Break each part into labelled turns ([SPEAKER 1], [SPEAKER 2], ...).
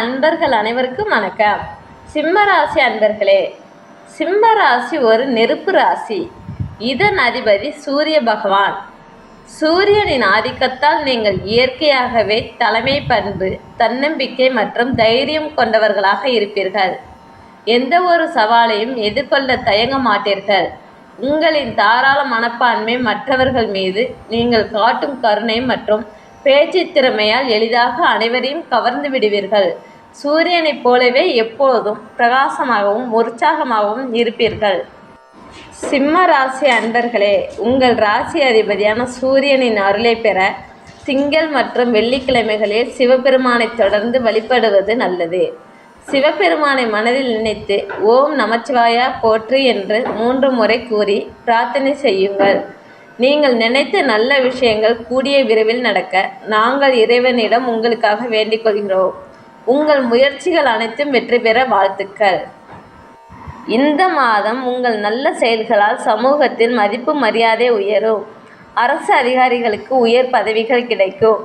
[SPEAKER 1] அன்பர்கள் அனைவருக்கும் வணக்கம். சிம்ம ராசி அன்பர்களே, சிம்ம ராசி ஒரு நெருப்பு ராசி. இதன் அதிபதி சூரிய பகவான். சூரியனின் ஆதிக்கத்தால் நீங்கள் இயற்கையாகவே தலைமை பண்பு, தன்னம்பிக்கை மற்றும் தைரியம் கொண்டவர்களாக இருப்பீர்கள். எந்த ஒரு சவாலையும் எதிர்கொள்ள தயங்க மாட்டீர்கள். உங்களின் தாராள மனப்பான்மை, மற்றவர்கள் மீது நீங்கள் காட்டும் கருணை மற்றும் பேச்சு திறமையால் எளிதாக அனைவரையும் கவர்ந்து விடுவீர்கள். சூரியனைப் போலவே எப்போதும் பிரகாசமாகவும் உற்சாகமாகவும் இருப்பீர்கள். சிம்ம ராசி அன்பர்களே, உங்கள் ராசி அதிபதியான சூரியனின் அருளை பெற திங்கள் மற்றும் வெள்ளிக்கிழமைகளில் சிவபெருமானை தொடர்ந்து வழிபடுவது நல்லது. சிவபெருமானை மனதில் நினைத்து ஓம் நமச்சிவாயா போற்றி என்று 3 முறை கூறி பிரார்த்தனை செய்யுங்கள். நீங்கள் நினைத்த நல்ல விஷயங்கள் கூடிய விரைவில் நடக்க நாங்கள் இறைவனிடம் உங்களுக்காக வேண்டிக் கொள்கிறோம். உங்கள் முயற்சிகள் அனைத்தும் வெற்றி பெற வாழ்த்துக்கள். இந்த மாதம் உங்கள் நல்ல செயல்களால் சமூகத்தில் மதிப்பு மரியாதை உயரும். அரசு அதிகாரிகளுக்கு உயர் பதவிகள் கிடைக்கும்.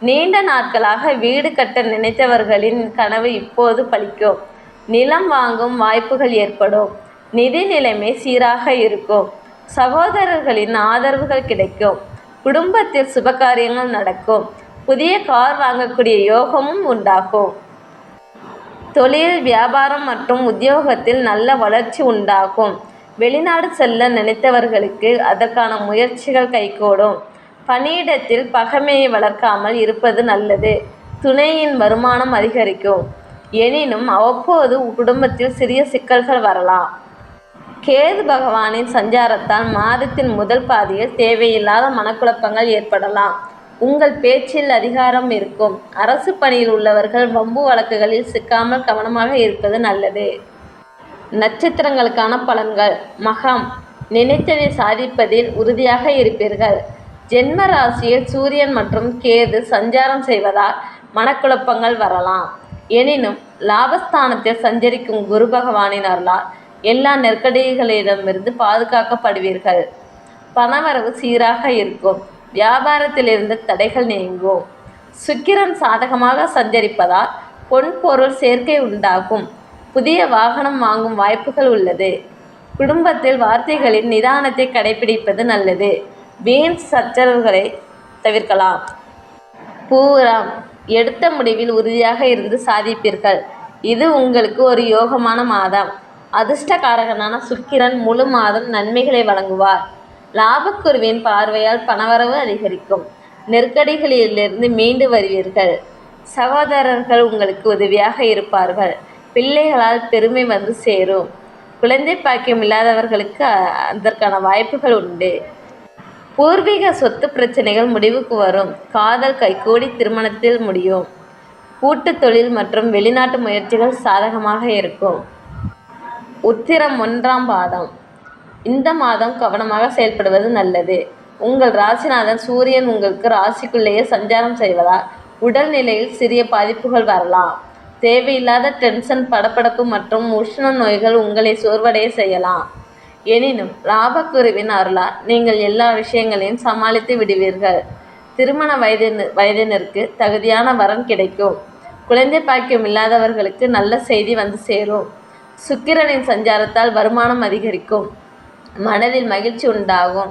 [SPEAKER 1] நீண்ட நாட்களாக வீடு கட்ட நினைத்தவர்களின் கனவு இப்போது பலிக்கும். நிலம் வாங்கும் வாய்ப்புகள் ஏற்படும். நிதி நிலைமை சீராக இருக்கும். சகோதரர்களின் ஆதரவுகள் கிடைக்கும். குடும்பத்தில் சுபகாரியங்கள் நடக்கும். புதிய கார் வாங்கக்கூடிய யோகமும் உண்டாகும். தொழில், வியாபாரம் மற்றும் உத்தியோகத்தில் நல்ல வளர்ச்சி உண்டாகும். வெளிநாடு செல்ல நினைத்தவர்களுக்கு அதற்கான முயற்சிகள் கைகூடும். பணியிடத்தில் பகைமையை வளர்க்காமல் இருப்பது நல்லது. துணையின் வருமானம் அதிகரிக்கும். எனினும் அவ்வப்போது குடும்பத்தில் சிறிய சிக்கல்கள் வரலாம். கேது பகவானின் சஞ்சாரத்தால் மாதத்தின் முதல் பாதியில் தேவையில்லாத மனக்குழப்பங்கள் ஏற்படலாம். உங்கள் பேச்சில் அதிகாரம் இருக்கும். அரசு பணியில் உள்ளவர்கள் வம்பு வழக்குகளில் சிக்காமல் கவனமாக இருப்பது நல்லது. நட்சத்திரங்களுக்கான பலன்கள். மகம், நினைத்ததை சாதிப்பதில் உறுதியாக இருப்பீர்கள். ஜென்ம ராசியில் சூரியன் மற்றும் கேது சஞ்சாரம் செய்வதால் மனக்குழப்பங்கள் வரலாம். எனினும் லாபஸ்தானத்தில் சஞ்சரிக்கும் குரு பகவானின் அருளால் எல்லா நெருக்கடிகளிடமிருந்து பாதுகாக்கப்படுவீர்கள். பணவரவு சீராக இருக்கும். வியாபாரத்தில் இருந்த தடைகள் நீங்கும். சுக்கிரன் சாதகமாக சஞ்சரிப்பதால் பொன் பொருள் சேர்க்கை உண்டாகும். புதிய வாகனம் வாங்கும் வாய்ப்புகள் உள்ளது. குடும்பத்தில் வார்த்தைகளின் நிதானத்தை கடைபிடிப்பது நல்லது. வீண் சச்சரவுகளை தவிர்க்கலாம். பூரம், எடுத்த முடிவில் உறுதியாக இருந்து சாதிப்பீர்கள். இது உங்களுக்கு ஒரு யோகமான மாதம். அதிர்ஷ்டகாரகனான சுக்கிரன் முழு மாதம் நன்மைகளை வழங்குவார். லாபக்குருவின் பார்வையால் பணவரவு அதிகரிக்கும். நெருக்கடிகளிலிருந்து மீண்டு வருவீர்கள். சகோதரர்கள் உங்களுக்கு உதவியாக இருப்பார்கள். பிள்ளைகளால் பெருமை வந்து சேரும். குழந்தை பாக்கியம் இல்லாதவர்களுக்கு அதற்கான வாய்ப்புகள் உண்டு. பூர்வீக சொத்து பிரச்சனைகள் முடிவுக்கு வரும். காதல் கைகூடி திருமணத்தில் முடியும். கூட்டு தொழில் மற்றும் வெளிநாட்டு முயற்சிகள் சாதகமாக இருக்கும். உத்திரம் 1ஆம் பாதம். இந்த மாதம் கவனமாக செயல்படுவது நல்லது. உங்கள் ராசிநாதன் சூரியன் உங்களுக்கு ராசிக்குள்ளேயே சஞ்சாரம் செய்வதால் உடல்நிலையில் சிறிய பாதிப்புகள் வரலாம். தேவையில்லாத டென்ஷன், படபடப்பு மற்றும் உஷ்ண நோய்கள் உங்களை சோர்வடைய செய்யலாம். எனினும் லாபக்குருவின் அருளால் நீங்கள் எல்லா விஷயங்களையும் சமாளித்து விடுவீர்கள். திருமண வயதினருக்கு தகுதியான வரன் கிடைக்கும். குழந்தை பாக்கியம் இல்லாதவர்களுக்கு நல்ல செய்தி வந்து சேரும். சுக்கிரனின் சஞ்சாரத்தால் வருமானம் அதிகரிக்கும். மனதில் மகிழ்ச்சி உண்டாகும்.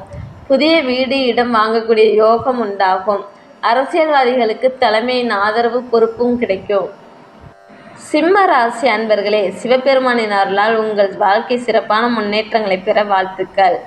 [SPEAKER 1] புதிய வீடு, இடம் வாங்கக்கூடிய யோகம் உண்டாகும். அரசியல்வாதிகளுக்கு தலைமையின் ஆதரவு, பொறுப்பும் கிடைக்கும். சிம்ம ராசி அன்பர்களே, சிவபெருமானின் அருளால் உங்கள் வாழ்க்கை சிறப்பான முன்னேற்றங்களை பெற வாழ்த்துக்கள்.